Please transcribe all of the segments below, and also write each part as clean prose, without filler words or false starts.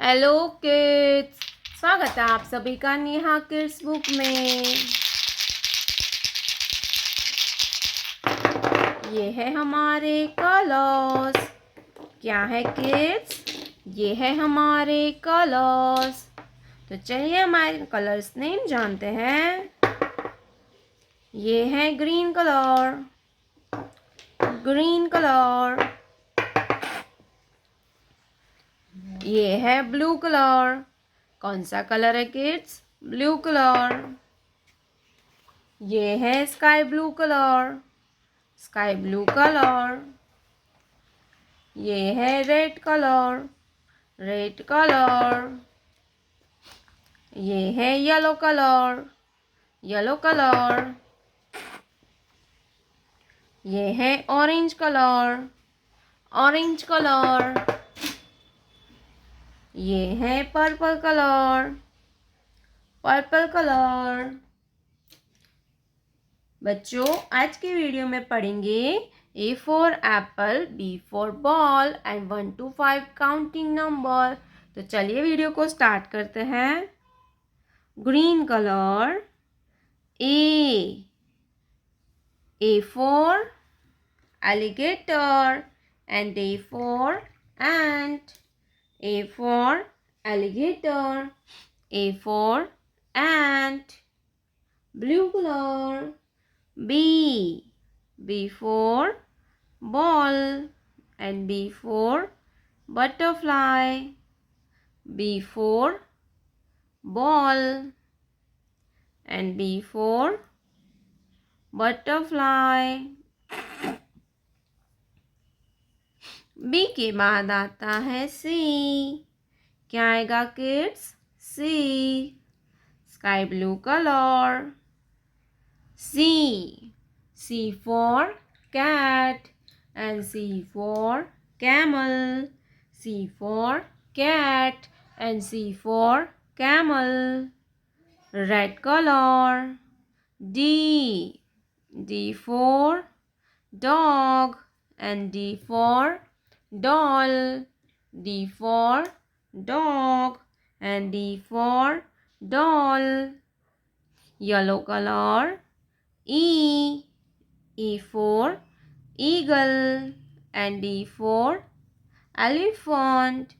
Hello kids, स्वागत है आप सभी का नेहा किड्स बुक में। ये है हमारे कलर्स। क्या है किड्स? ये है हमारे कलर्स। तो चलिए हमारे कलर्स नेम जानते हैं। ये है ग्रीन कलर, ग्रीन कलर। ये है ब्लू कलर। कौन सा कलर है किड्स? Blue colour. ये है sky blue colour, sky blue colour. ये है रेड कलर, रेड कलर। ये है येलो कलर, येलो कलर। ये है ऑरेंज कलर, ऑरेंज कलर। ये है पर्पल कलर, पर्पल कलर। बच्चों, आज की वीडियो में पढ़ेंगे A for apple, B for ball and 1 to 5 counting number. तो चलिए वीडियो को स्टार्ट करते हैं। Green colour, A for alligator and A for ant. A for alligator, A for ant. Blue color, B for ball and B for butterfly. B for ball and B for butterfly. B के बाद आता है C. क्या आएगा kids? C, sky blue colour. C for cat and C for camel. C for cat and C for camel. Red color, D for dog and D for doll. D for dog and D for doll. Yellow color, E for eagle and D for elephant.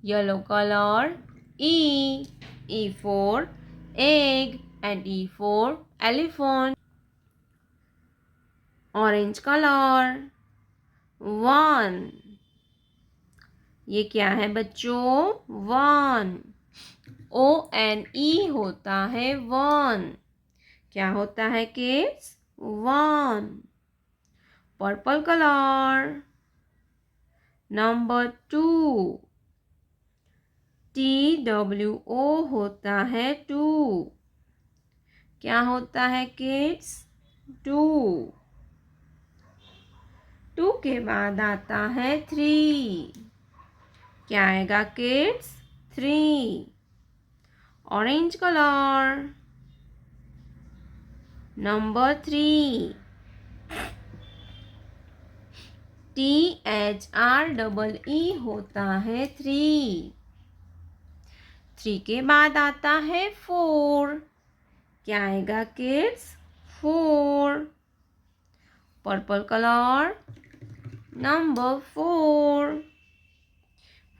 Yellow color, E for egg and E for elephant. Orange color, 1। ये क्या है बच्चों? 1। ONE होता है 1। क्या होता है kids? 1। Purple colour, number 2। TWO होता है 2। क्या होता है किड्स? 2। 2 के बाद आता है 3। क्या आएगा kids? 3। Orange colour, number 3। THREE होता है 3। 3 के बाद आता है 4। क्या आएगा किड्स? 4। Purple colour, number 4।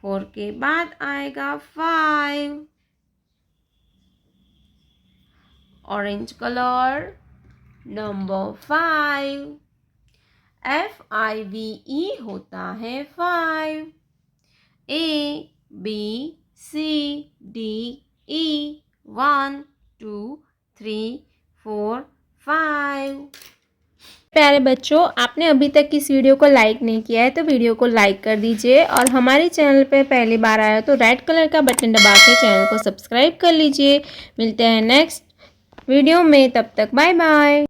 4 के बाद आएगा 5। Orange colour, number 5। FIVE होता है 5। ABCDE 1 2 3 4 5। प्यारे बच्चों, आपने अभी तक इस वीडियो को लाइक नहीं किया है तो वीडियो को लाइक कर दीजिए और हमारे चैनल पे पहली बार आया तो रेड कलर का बटन दबा के चैनल को सब्सक्राइब कर लीजिए। मिलते हैं नेक्स्ट वीडियो में, तब तक बाय बाय।